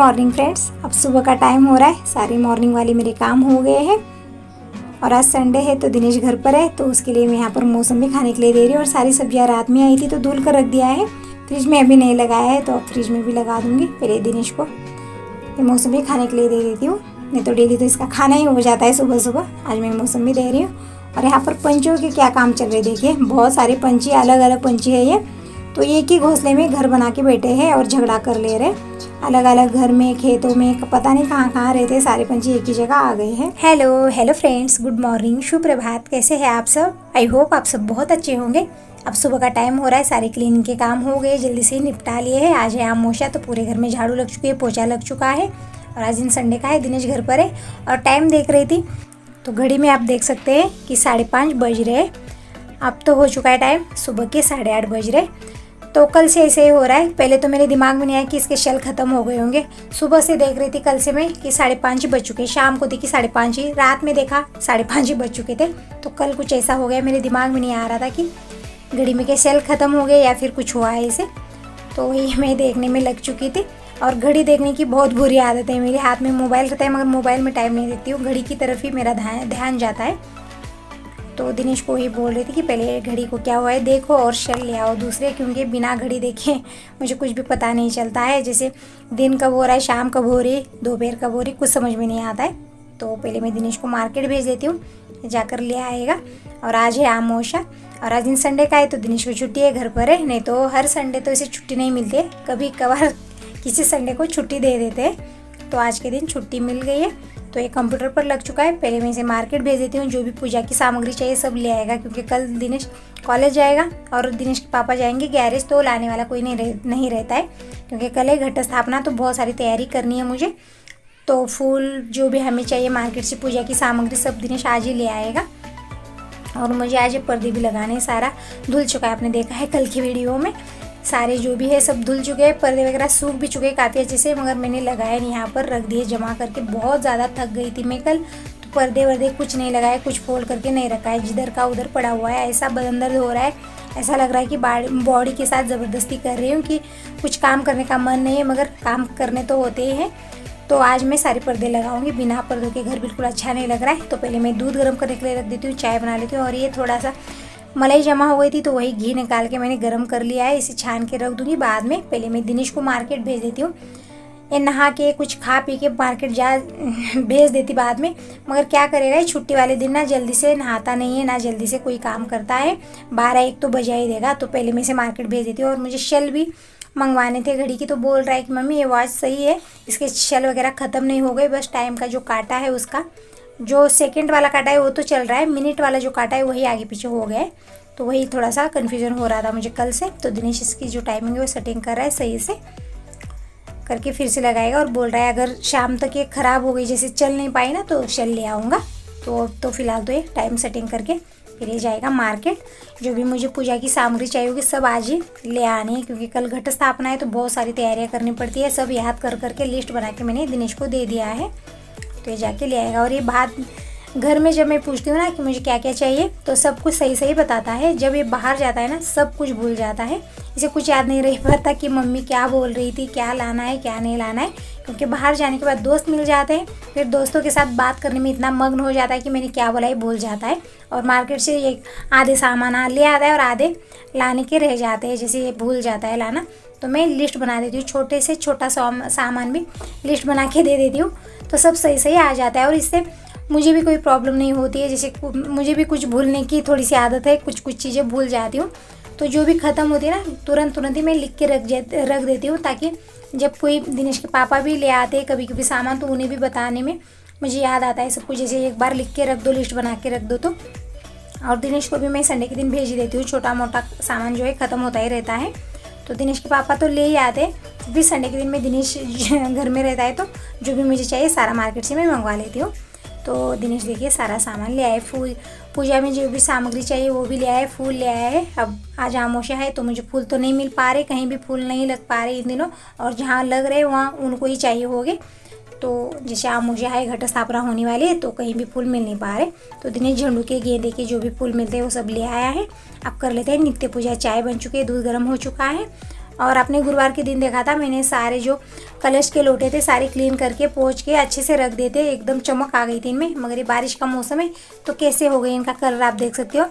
Morning friends. अब सुबह का टाइम हो रहा है, सारी मॉर्निंग वाले मेरे काम हो गए हैं और आज संडे है तो दिनेश घर पर है तो उसके लिए मैं यहाँ पर मौसमी खाने के लिए दे रही हूँ। और सारी सब्जियाँ रात में आई थी तो धुल कर रख दिया है, फ्रिज में अभी नहीं लगाया है तो अब फ्रिज में भी लगा दूँगी। पहले दिनेश को ये मौसमी खाने के लिए दे देती हूँ, नहीं तो डेली तो इसका खाना ही हो जाता है सुबह सुबह। आज मैं मौसमी दे रही हूँ। और यहाँ पर पंछियों के क्या काम चल रहे देखिए, बहुत सारे पंछी, अलग अलग पंछी है ये, तो एक ही घोंसले में घर बना के बैठे हैं और झगड़ा कर ले रहे। अलग अलग घर में, खेतों में, पता नहीं कहाँ कहाँ रहते, सारे पंछी एक ही जगह आ गए हैं। हेलो फ्रेंड्स, गुड मॉर्निंग, शुभ प्रभात। कैसे हैं आप सब? आई होप आप सब बहुत अच्छे होंगे। अब सुबह का टाइम हो रहा है, सारे क्लीनिंग के काम हो गए, जल्दी से निपटा लिए हैं। आज है आमोशा तो पूरे घर में झाड़ू लग चुकी है, पोछा लग चुका है। और आज दिन संडे का है, दिनेश घर पर है। और टाइम देख रही थी तो घड़ी में आप देख सकते हैं कि 5:30 बज रहे। अब तो हो चुका है टाइम, सुबह के 8:30 बज रहे। तो कल से ऐसे ही हो रहा है। पहले तो मेरे दिमाग में नहीं आया कि इसके शेल ख़त्म हो गए होंगे। सुबह से देख रही थी कल से मैं कि 5:30 बज चुके, शाम को देखी 5:30 ही, रात में देखा 5:30 बज चुके थे। तो कल कुछ ऐसा हो गया, मेरे दिमाग में नहीं आ रहा था कि घड़ी में के शेल ख़त्म हो गए या फिर कुछ हुआ है इसे। तो वही मैं देखने में लग चुकी थी। और घड़ी देखने की बहुत बुरी आदत है, मेरे हाथ में मोबाइल रहता है मगर मोबाइल में टाइम नहीं देखती हूँ, घड़ी की तरफ ही मेरा ध्यान जाता है। तो दिनेश को ही बोल रही थी कि पहले घड़ी को क्या हुआ है देखो और शेल ले आओ दूसरे, क्योंकि बिना घड़ी देखे मुझे कुछ भी पता नहीं चलता है। जैसे दिन कब हो रहा है, शाम कब हो रही, दोपहर कब हो रही, कुछ समझ में नहीं आता है। तो पहले मैं दिनेश को मार्केट भेज देती हूँ, जाकर ले आएगा। और आज है आमोशा और आज दिन संडे का है तो दिनेश को छुट्टी है, घर पर है। नहीं तो हर संडे तो इसे छुट्टी नहीं मिलती है, कभी कभार किसी संडे को छुट्टी दे देते हैं। तो आज के दिन छुट्टी मिल गई है तो ये कंप्यूटर पर लग चुका है। पहले मैं इसे मार्केट भेज देती हूँ, जो भी पूजा की सामग्री चाहिए सब ले आएगा, क्योंकि कल दिनेश कॉलेज जाएगा और दिनेश के पापा जाएंगे गैरेज, तो लाने वाला कोई नहीं रहता है, क्योंकि कल है घट स्थापना। तो बहुत सारी तैयारी करनी है मुझे। तो फूल जो भी हमें चाहिए मार्केट से, पूजा की सामग्री सब दिनेश आज ही ले आएगा। और मुझे आज पर्दे भी लगाने, सारा धुल चुका है, आपने देखा है कल की वीडियो में। सारे जो भी है सब धुल चुके हैं, पर्दे वगैरह सूख भी चुके हैं काफ़ी अच्छे से, मगर मैंने लगाया नहीं, यहाँ पर रख दिए जमा करके। बहुत ज़्यादा थक गई थी मैं कल, तो पर्दे वर्दे कुछ नहीं लगाए, कुछ फोल्ड करके नहीं रखा है, जिधर का उधर पड़ा हुआ है। ऐसा बदन दर्द हो रहा है, ऐसा लग रहा है कि बॉडी के साथ ज़बरदस्ती कर रही हूँ कि कुछ काम करने का मन नहीं है, मगर काम करने तो होते ही हैं। तो आज मैं सारे पर्दे लगाऊंगी, बिना पर्दों के घर बिल्कुल अच्छा नहीं लग रहा है। तो पहले मैं दूध गर्म करने के लिए रख देती हूँ, चाय बना लेती हूँ। और ये थोड़ा सा मलाई जमा हो गई थी तो वही घी निकाल के मैंने गर्म कर लिया है, इसे छान के रख दूंगी बाद में। पहले मैं दिनेश को मार्केट भेज देती हूँ, ये नहा के कुछ खा पी के मार्केट भेज देती बाद में। मगर क्या करेगा, छुट्टी वाले दिन ना जल्दी से नहाता नहीं है, ना जल्दी से कोई काम करता है, 12-1 तो बजा ही देगा। तो पहले मैं इसे मार्केट भेज देती हूँ। और मुझे शेल भी मंगवाने थे घड़ी की, तो बोल रहा है कि मम्मी ये वॉच सही है, इसके शेल वगैरह ख़त्म नहीं हो गए, बस टाइम का जो काटा है उसका, जो सेकंड वाला काटा है वो तो चल रहा है, मिनट वाला जो काटा है वही आगे पीछे हो गया है। तो वही थोड़ा सा कन्फ्यूज़न हो रहा था मुझे कल से। तो दिनेश इसकी जो टाइमिंग है वो सेटिंग कर रहा है, सही से करके फिर से लगाएगा। और बोल रहा है अगर शाम तक ये ख़राब हो गई, जैसे चल नहीं पाई ना, तो शेल ले आऊँगा। तो फिलहाल तो ये टाइम सेटिंग करके फिर ये जाएगा मार्केट। जो भी मुझे पूजा की सामग्री चाहिए होगी सब आज ही ले आनी है, क्योंकि कल घट स्थापना है तो बहुत सारी तैयारियाँ करनी पड़ती है। सब याद कर करके लिस्ट बना के मैंने दिनेश को दे दिया है, तो ये जाके ले आएगा। और ये बात घर में जब मैं पूछती हूँ ना कि मुझे क्या क्या चाहिए, तो सब कुछ सही सही बताता है। जब ये बाहर जाता है ना सब कुछ भूल जाता है, इसे कुछ याद नहीं रह पाता कि मम्मी क्या बोल रही थी, क्या लाना है क्या नहीं लाना है। क्योंकि बाहर जाने के बाद दोस्त मिल जाते हैं, फिर दोस्तों के साथ बात करने में इतना मग्न हो जाता है कि मैंने क्या बोला ये भूल जाता है। और मार्केट से एक आधे सामान ले आता है और आधे लाने के रह जाते हैं, जैसे ये भूल जाता है लाना। तो मैं लिस्ट बना देती हूँ, छोटे से छोटा सामान भी लिस्ट बना के दे देती हूँ, तो सब सही सही आ जाता है। और इससे मुझे भी कोई प्रॉब्लम नहीं होती है। जैसे मुझे भी कुछ भूलने की थोड़ी सी आदत है, कुछ चीज़ें भूल जाती हूँ, तो जो भी ख़त्म होती है ना तुरंत ही मैं लिख के रख देती हूँ, ताकि जब कोई दिनेश के पापा भी ले आते हैं कभी कभी सामान, तो उन्हें भी बताने में मुझे याद आता है सब कुछ। जैसे एक बार लिख के रख दो, लिस्ट बना के रख दो तो। और दिनेश को भी मैं संडे के दिन भेज देती हूँ, छोटा मोटा सामान जो है ख़त्म होता ही रहता है। तो दिनेश के पापा तो ले ही आते हैं, फिर संडे के दिन में दिनेश घर में रहता है तो जो भी मुझे चाहिए सारा मार्केट से मैं मंगवा लेती हूँ। तो दिनेश देखिए सारा सामान ले आए, फूल पूजा में जो भी सामग्री चाहिए वो भी ले आए, फूल ले आए हैं। अब आज आमोशा है तो मुझे फूल तो नहीं मिल पा रहे, कहीं भी फूल नहीं लग पा रहे इन दिनों, और जहाँ लग रहे वहाँ उनको ही चाहिए होंगे। तो जैसे आमोशा है, घट स्थापना होने वाली है तो कहीं भी फूल मिल नहीं पा रहे, तो दिनेश झंडू के, गेंदे के जो भी फूल मिलते हैं वो सब ले आया है। अब कर लेते हैं नित्य पूजा। चाय बन चुकी है, दूध गर्म हो चुका है और अपने गुरुवार के दिन देखा था मैंने, सारे जो कलश के लोटे थे सारे क्लीन करके पोंछ के अच्छे से रख देते, एकदम चमक आ गई थी इनमें। मगर ये बारिश का मौसम है तो कैसे हो गए, इनका कलर आप देख सकते हो,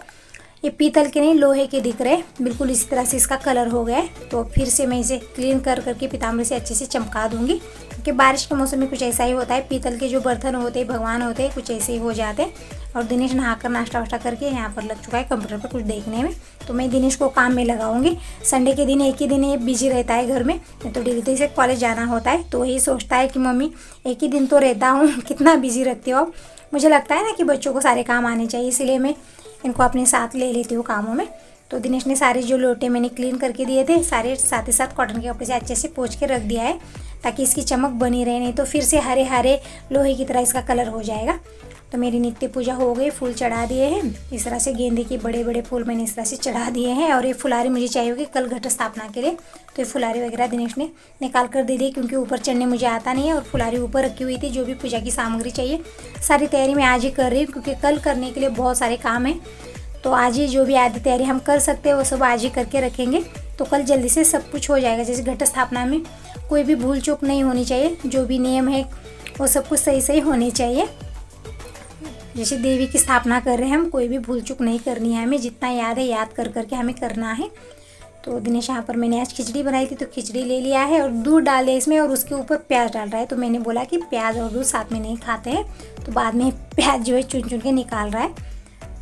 ये पीतल के नहीं लोहे के दिख रहे, बिल्कुल इसी तरह से इसका कलर हो गया है। तो फिर से मैं इसे क्लीन कर करके पीताम्बर से अच्छे से चमका दूंगी, क्योंकि बारिश के मौसम में कुछ ऐसा ही होता है, पीतल के जो बर्तन होते हैं, भगवान होते हैं, कुछ ऐसे ही हो जाते हैं। और दिनेश नहाकर नाश्ता वाश्ता करके यहाँ पर लग चुका है कंप्यूटर पर कुछ देखने में। तो मैं दिनेश को काम में लगाऊंगी। संडे के दिन एक ही दिन ये बिजी रहता है घर में, तो डेली से कॉलेज जाना होता है, तो वही सोचता है कि मम्मी एक ही दिन तो रहता हूँ, कितना बिजी रखती हो। मुझे लगता है ना कि बच्चों को सारे काम आने चाहिए, इसीलिए मैं इनको अपने साथ ले लेती हूँ कामों में। तो दिनेश ने सारे जो लोटे मैंने क्लीन करके दिए थे सारे साथ ही साथ कॉटन के कपड़े से अच्छे से पोंछ के रख दिया है, ताकि इसकी चमक बनी रहे, नहीं तो फिर से हरे हरे लोहे की तरह इसका कलर हो जाएगा। तो मेरी नित्य पूजा हो गई, फूल चढ़ा दिए हैं इस तरह से, गेंदे के बड़े बड़े फूल मैंने इस तरह से चढ़ा दिए हैं। और ये फुलारी मुझे चाहिए होगी कल घट स्थापना के लिए, तो ये फुलारी वगैरह दिनेश ने निकाल कर दे दी, क्योंकि ऊपर चढ़ने मुझे आता नहीं है और फुलारी ऊपर रखी हुई थी। जो भी पूजा की सामग्री चाहिए सारी तैयारी मैं आज ही कर रही हूँ, क्योंकि कल करने के लिए बहुत सारे काम हैं। तो आज ही जो भी आधी तैयारी हम कर सकते हैं वो सब आज ही करके रखेंगे, तो कल जल्दी से सब कुछ हो जाएगा। जैसे घट स्थापना में कोई भी भूल चूक नहीं होनी चाहिए, जो भी नियम है वो सब कुछ सही सही होने चाहिए। जैसे देवी की स्थापना कर रहे हैं हम, कोई भी भूल चूक नहीं करनी है हमें, जितना याद है याद कर करके हमें करना है। तो दिनेश यहाँ पर मैंने आज खिचड़ी बनाई थी, तो खिचड़ी ले लिया है और दूध डाल दिया इसमें, और उसके ऊपर प्याज डाल रहा है। तो मैंने बोला कि प्याज और दूध साथ में नहीं खाते हैं, तो बाद में प्याज जो है चुन चुन के निकाल रहा है।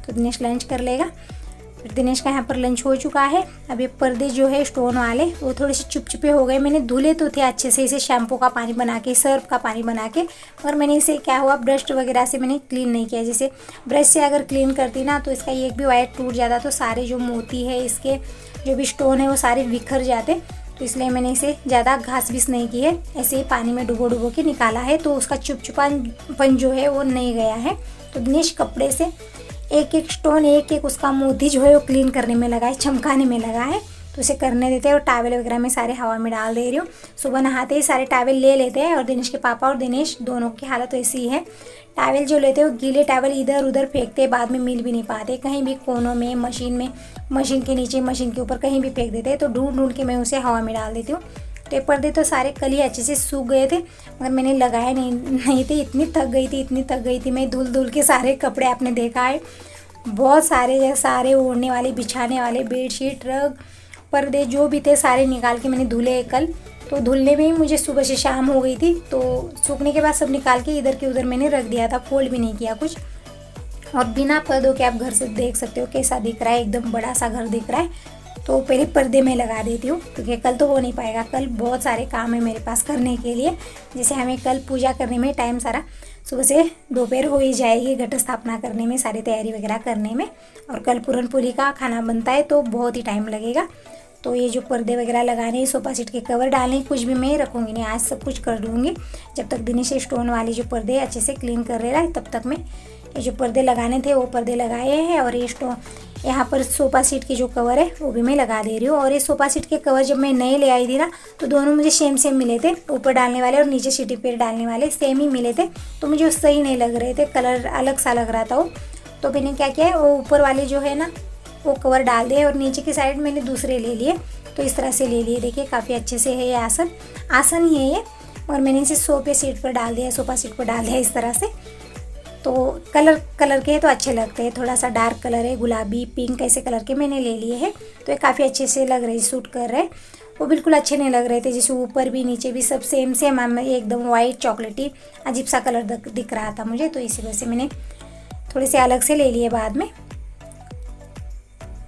तो दिनेश लंच कर लेगा। फिर दिनेश का यहाँ पर लंच हो चुका है। अब ये पर्दे जो है स्टोन वाले वो थोड़े से चुपचुपे हो गए, मैंने धुले तो थे अच्छे से, इसे शैम्पू का पानी बना के, सर्फ का पानी बना के, मगर मैंने इसे क्या हुआ ब्रश वगैरह से मैंने क्लीन नहीं किया। जैसे ब्रश से अगर क्लीन करती ना तो इसका एक भी वायर टूट जाता, तो सारे जो मोती है इसके जो भी स्टोन है वो सारे बिखर जाते। तो इसलिए मैंने इसे ज़्यादा घास बीस नहीं की है, ऐसे ही पानी में डुबो के निकाला है, तो उसका चुपचुपापन जो है वो नहीं गया है। तो दिनेश कपड़े से एक एक स्टोन, एक एक उसका मोती जो है वो क्लीन करने में लगा है, चमकाने में लगा है। तो उसे करने देते हैं, और टावल वगैरह में सारे हवा में डाल दे रही हूँ। सुबह नहाते ही सारे टावल ले लेते हैं, और दिनेश के पापा और दिनेश दोनों की हालत ऐसी ही है। टावल जो लेते हैं वो गीले टावल इधर उधर फेंकते हैं, बाद में मिल भी नहीं पाते, कहीं भी कोनों में, मशीन के नीचे, मशीन के ऊपर कहीं भी फेंक देते हैं। तो ढूंढ के मैं उसे हवा में डाल देती हूँ। तो पर्दे तो सारे कल ही अच्छे से सूख गए थे, मगर मैंने लगाए नहीं थे, इतनी थक गई थी मैं धुल के सारे कपड़े। आपने देखा है बहुत सारे ओढ़ने वाले, बिछाने वाले, बेडशीट, रग, पर्दे जो भी थे सारे निकाल के मैंने धुले कल। तो धुलने में ही मुझे सुबह से शाम हो गई थी, तो सूखने के बाद सब निकाल के इधर के उधर मैंने रख दिया था, फोल्ड भी नहीं किया कुछ। और बिना पर्दों के आप घर से देख सकते हो कैसा दिख रहा है, एकदम बड़ा सा घर दिख रहा है। तो पहले पर्दे में लगा देती हूँ, क्योंकि कल तो हो नहीं पाएगा, कल बहुत सारे काम है मेरे पास करने के लिए। जैसे हमें कल पूजा करने में टाइम सारा सुबह से दोपहर हो ही जाएगी, घट स्थापना करने में, सारी तैयारी वगैरह करने में, और कल पूरन पूरी का खाना बनता है तो बहुत ही टाइम लगेगा। तो ये जो पर्दे वगैरह लगाने, सोफा सेट के कवर डालने, कुछ भी मैं रखूँगी नहीं, आज सब कुछ कर लूँगी। जब तक दिनेश स्टोन वाली जो पर्दे अच्छे से क्लीन कर रहा है तब तक मैं ये जो पर्दे लगाने थे वो पर्दे लगाए हैं। और ये यहाँ पर सोफ़ा सीट के जो कवर है वो भी मैं लगा दे रही हूँ। और ये सोफ़ा सीट के कवर जब मैं नए ले आई थी ना, तो दोनों मुझे सेम मिले थे, ऊपर डालने वाले और नीचे सीटी पे डालने वाले सेम ही मिले थे, तो मुझे सही नहीं लग रहे थे, कलर अलग सा लग रहा था वो। तो मैंने क्या किया है, वो ऊपर वाले जो है ना वो कवर डाल दिए, और नीचे की साइड मैंने दूसरे ले लिए। तो इस तरह से ले लिए, देखिए काफ़ी अच्छे से है ये आसन ही है ये, और मैंने इसे सोफ़ा सीट पर डाल दिया, सोफ़ा सीट पर डाल दिया इस तरह से। तो कलर के तो अच्छे लगते हैं, थोड़ा सा डार्क कलर है, गुलाबी पिंक ऐसे कलर के मैंने ले लिए हैं, तो ये काफ़ी अच्छे से लग रहे, सूट कर रहे। वो बिल्कुल अच्छे नहीं लग रहे थे, जैसे ऊपर भी नीचे भी सब सेम एकदम वाइट चॉकलेटी अजीब सा कलर दिख रहा था मुझे, तो इसी वजह से मैंने थोड़े से अलग से ले लिए बाद में।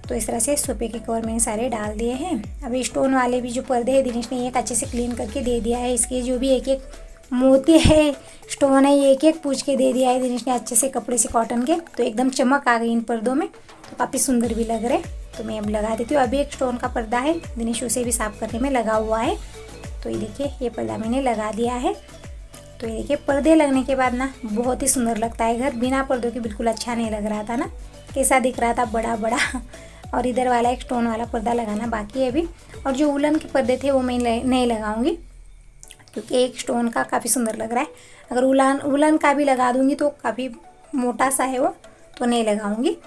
तो इस तरह से सोफे के कवर मैंने सारे डाल दिए हैं। अब स्टोन वाले भी जो पर्दे हैं दिनेश ने एक अच्छे से क्लीन करके दे दिया है, इसके जो भी एक एक मोती है, स्टोन है, ये एक एक पूछ के दे दिया है दिनेश ने अच्छे से कपड़े से कॉटन के। तो एकदम चमक आ गई इन पर्दों में, तो काफ़ी सुंदर भी लग रहे। तो मैं अब लगा देती हूँ। अभी एक स्टोन का पर्दा है, दिनेश उसे भी साफ़ करने में लगा हुआ है। तो ये देखिए ये पर्दा मैंने लगा दिया है। तो ये देखिए पर्दे लगने के बाद ना बहुत ही सुंदर लगता है घर, बिना पर्दों के बिल्कुल अच्छा नहीं लग रहा था ना, कैसा दिख रहा था बड़ा बड़ा। और इधर वाला एक स्टोन वाला पर्दा लगाना बाकी है अभी। और जो वुलन के पर्दे थे वो मैं नहीं लगाऊंगी, क्योंकि एक स्टोन का काफ़ी सुंदर लग रहा है। अगर वुलन का भी लगा दूंगी तो काफ़ी मोटा सा है वो, तो नहीं लगाऊंगी।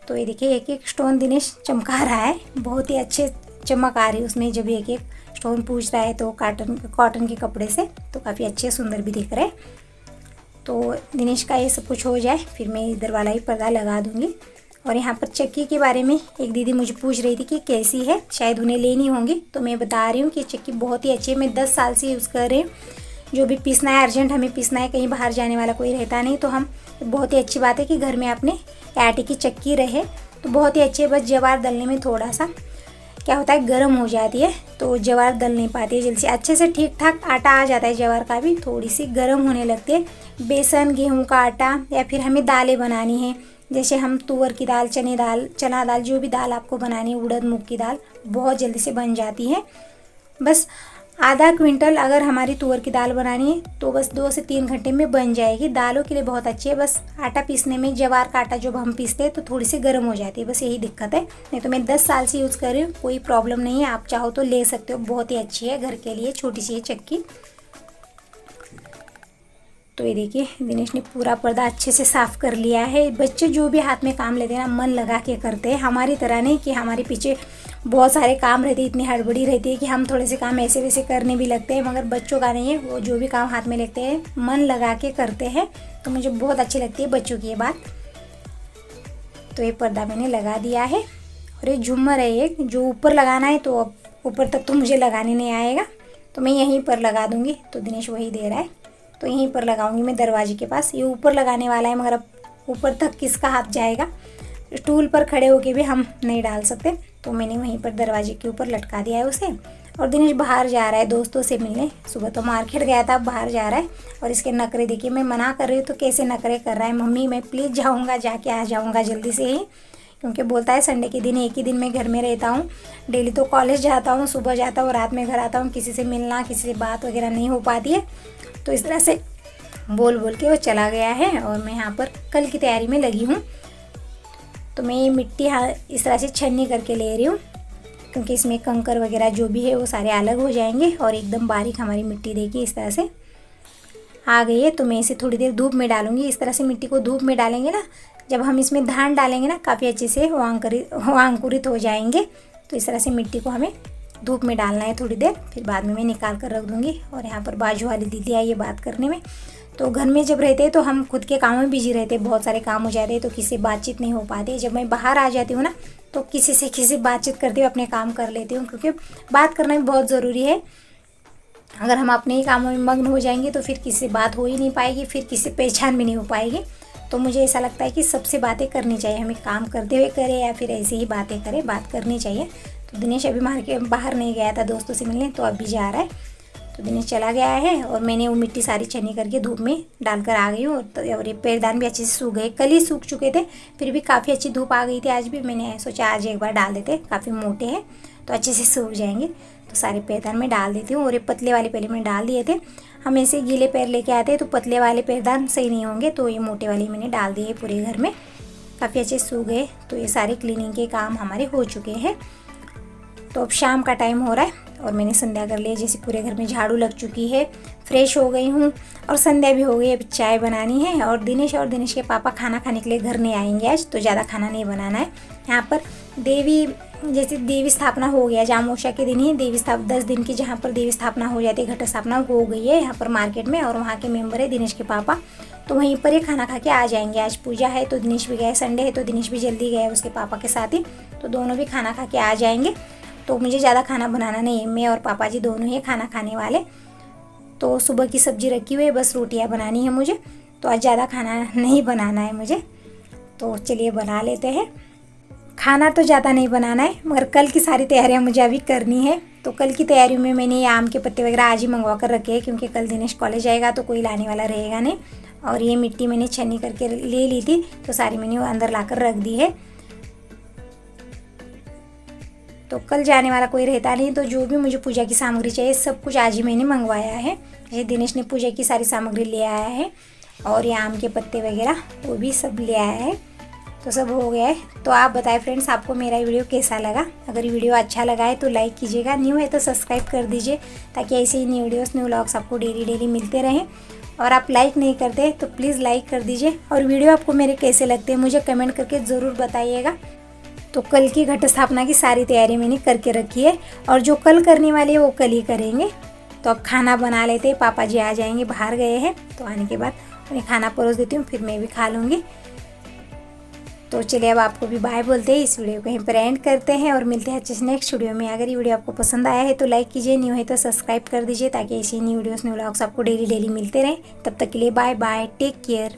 तो ये देखिए एक एक स्टोन दिनेश चमका रहा है, बहुत ही अच्छे चमक आ रही है उसमें जब एक एक स्टोन पूछ रहा है तो कॉटन के कपड़े से, तो काफ़ी अच्छे सुंदर भी दिख रहे हैं। तो दिनेश का ये सब कुछ हो जाए फिर मैं इधर वाला ही पर्दा लगा दूँगी। और यहाँ पर चक्की के बारे में एक दीदी मुझे पूछ रही थी कि कैसी है, शायद उन्हें लेनी होंगी, तो मैं बता रही हूँ कि चक्की बहुत ही अच्छी है। मैं 10 साल से यूज़ कर रही हूँ। जो भी पीसना है, अर्जेंट हमें पीसना है, कहीं बाहर जाने वाला कोई रहता नहीं, तो हम बहुत ही अच्छी बात है कि घर में अपने आटे की चक्की रहे, तो बहुत ही अच्छी है। बस ज्वार दलने में थोड़ा सा क्या होता है, गर्म हो जाती है, तो ज्वार दल नहीं पाती है जल्दी से। अच्छे से ठीक ठाक आटा आ जाता है ज्वार का भी, थोड़ी सी गर्म होने लगती है। बेसन, गेहूँ का आटा या फिर हमें दालें बनानी है, जैसे हम तुअर की दाल, चना दाल, जो भी दाल आपको बनानी है, उड़द मूंग की दाल, बहुत जल्दी से बन जाती है। बस आधा क्विंटल अगर हमारी तुअर की दाल बनानी है तो बस 2 से 3 घंटे में बन जाएगी। दालों के लिए बहुत अच्छी है। बस आटा पीसने में ज्वार का आटा जब हम पीसते हैं तो थोड़ी सी गर्म हो जाती है, बस यही दिक्कत है। नहीं तो मैं 10 साल से यूज़ कर रही हूँ, कोई प्रॉब्लम नहीं है। आप चाहो तो ले सकते हो, बहुत ही अच्छी है घर के लिए, छोटी सी है चक्की। तो ये देखिए दिनेश ने पूरा पर्दा अच्छे से साफ़ कर लिया है। बच्चे जो भी हाथ में काम लेते हैं ना, मन लगा के करते हैं, हमारी तरह नहीं कि हमारे पीछे बहुत सारे काम रहते हैं, इतनी हड़बड़ी रहती है कि हम थोड़े से काम ऐसे वैसे करने भी लगते हैं, मगर बच्चों का नहीं है। वो जो भी काम हाथ में लेते हैं मन लगा के करते हैं, तो मुझे बहुत अच्छी लगती है बच्चों की ये बात। तो ये पर्दा मैंने लगा दिया है। और ये झूमर है एक, जो ऊपर लगाना है, तो अब ऊपर तक तो मुझे लगाने नहीं आएगा, तो मैं यहीं पर लगा दूँगी। तो दिनेश वही दे रहा है, तो यहीं पर लगाऊंगी मैं दरवाजे के पास। ये ऊपर लगाने वाला है, मगर अब ऊपर तक किसका हाथ जाएगा, स्टूल पर खड़े होके भी हम नहीं डाल सकते, तो मैंने वहीं पर दरवाजे के ऊपर लटका दिया है उसे। और दिनेश बाहर जा रहा है दोस्तों से मिलने, सुबह तो मार्केट गया था, अब बाहर जा रहा है। और इसके नखरे देखिए, मैं मना कर रही हूँ तो कैसे नखरे कर रहा है, मम्मी मैं प्लीज़ जाऊँगा, जाके आ जाऊँगा जल्दी से ही, क्योंकि बोलता है संडे के दिन एक ही दिन मैं घर में रहता हूँ, डेली तो कॉलेज जाता हूँ, सुबह जाता हूँ, रात में घर आता हूँ, किसी से मिलना, किसी से बात वगैरह नहीं हो पाती है। तो इस तरह से बोल बोल के वो चला गया है। और मैं यहाँ पर कल की तैयारी में लगी हूँ। तो मैं ये मिट्टी इस तरह से छन्नी करके ले रही हूँ, क्योंकि इसमें कंकर वगैरह जो भी है वो सारे अलग हो जाएंगे। और एकदम बारीक हमारी मिट्टी देखिए इस तरह से आ गई है। तो मैं इसे थोड़ी देर धूप में डालूंगी। इस तरह से मिट्टी को धूप में डालेंगे ना, जब हम इसमें धान डालेंगे ना, काफ़ी अच्छे से वो अंकुरित हो जाएंगे। तो इस तरह से मिट्टी को हमें धूप में डालना है थोड़ी देर, फिर बाद में मैं निकाल कर रख दूँगी। और यहाँ पर बाजू वाली दीदी आई है बात करने में। तो घर में जब रहते हैं तो हम खुद के कामों में बिजी रहते हैं, बहुत सारे काम हो जाते हैं, तो किसी से बातचीत नहीं हो पाती। जब मैं बाहर आ जाती हूँ ना, तो किसी से बातचीत करते हुए अपने काम कर लेती हूँ, क्योंकि बात करना भी बहुत ज़रूरी है। अगर हम अपने ही कामों में मग्न हो जाएंगे तो फिर किसी से बात हो ही नहीं पाएगी, फिर किसी से पहचान भी नहीं हो पाएगी। तो मुझे ऐसा लगता है कि सबसे बातें करनी चाहिए, हमें काम करते हुए करें या फिर ऐसे ही बातें करें, बात करनी चाहिए। तो दिनेश अभी मार्केट बाहर नहीं गया था दोस्तों से मिलने, तो अभी जा रहा है। तो दिनेश चला गया है और मैंने वो मिट्टी सारी छन्नी करके धूप में डालकर आ गई हूँ। और ये पैरदान भी अच्छे से सूख गए, कल ही सूख चुके थे, फिर भी काफ़ी अच्छी धूप आ गई थी आज भी। मैंने सोचा आज एक बार डाल देते, काफ़ी मोटे हैं तो अच्छे से सूख जाएंगे। तो सारे पैरदान में डाल देती हूँ। और ये पतले वाले पहले मैंने डाल दिए थे, हम ऐसे गीले पैर लेके आते हैं तो पतले वाले पैरदान सही नहीं होंगे, तो ये मोटे वाले मैंने डाल दिए पूरे घर में, काफ़ी अच्छे सूख गए। तो ये सारे क्लीनिंग के काम हमारे हो चुके हैं। तो अब शाम का टाइम हो रहा है और मैंने संध्या कर लिया, जैसे पूरे घर में झाड़ू लग चुकी है, फ्रेश हो गई हूँ और संध्या भी हो गई। अब चाय बनानी है। और दिनेश के पापा खाना खाने के लिए घर नहीं आएंगे आज, तो ज़्यादा खाना नहीं बनाना है। यहाँ पर देवी स्थापना हो गया, जामोशा के दिन ही देवी स्थापना, 10 दिन की जहाँ पर देवी स्थापना हो जाती है, घट स्थापना हो गई है यहाँ पर मार्केट में। और वहाँ के मेंबर है दिनेश के पापा, तो वहीं पर ही खाना खा के आ जाएंगे। आज पूजा है तो दिनेश भी गया, संडे है तो दिनेश भी जल्दी गया उसके पापा के साथ ही, तो दोनों भी खाना खा के आ जाएंगे। तो मुझे ज़्यादा खाना बनाना नहीं है, मैं और पापा जी दोनों ही खाना खाने वाले। तो सुबह की सब्जी रखी हुई है, बस रोटियां बनानी है मुझे, तो आज ज़्यादा खाना नहीं बनाना है मुझे। तो चलिए बना लेते हैं। खाना तो ज़्यादा नहीं बनाना है, मगर कल की सारी तैयारियां मुझे अभी करनी है। तो कल की तैयारी में मैंने ये आम के पत्ते वगैरह आज ही मंगवा कर रखे हैं, क्योंकि कल दिनेश कॉलेज जाएगा तो कोई लाने वाला रहेगा नहीं। और ये मिट्टी मैंने छन्नी करके ले ली थी, तो सारी मैंने वो अंदर ला कर रख दी है। तो कल जाने वाला कोई रहता नहीं, तो जो भी मुझे पूजा की सामग्री चाहिए सब कुछ आज ही मैंने मंगवाया है। जैसे दिनेश ने पूजा की सारी सामग्री ले आया है, और ये आम के पत्ते वगैरह वो भी सब ले आया है, तो सब हो गया है। तो आप बताएं फ्रेंड्स, आपको मेरा वीडियो कैसा लगा। अगर वीडियो अच्छा लगा है तो लाइक कीजिएगा, न्यू है तो सब्सक्राइब कर दीजिए, ताकि ऐसे ही न्यू वीडियोस न्यू व्लॉग्स आपको डेली मिलते रहें। और आप लाइक नहीं करते तो प्लीज़ लाइक कर दीजिए। और वीडियो आपको मेरे कैसे लगते हैं मुझे कमेंट करके ज़रूर बताइएगा। तो कल की घट स्थापना की सारी तैयारी मैंने करके रखी है और जो कल करने वाली है वो कल ही करेंगे। तो अब खाना बना लेते हैं, पापा जी आ जाएंगे, बाहर गए हैं, तो आने के बाद उन्हें खाना परोस देती हूँ, फिर मैं भी खा लूँगी। तो चलिए अब आपको भी बाय बोलते हैं, इस वीडियो को यहीं पर एंड करते हैं और मिलते हैं अच्छे से नेक्स्ट वीडियो में। अगर ये वीडियो आपको पसंद आया है तो लाइक कीजिए, न्यू है तो सब्सक्राइब कर दीजिए ताकि ऐसी न्यू वीडियोस न्यू व्लॉग्स आपको डेली मिलते रहें। तब तक के लिए बाय बाय, टेक केयर।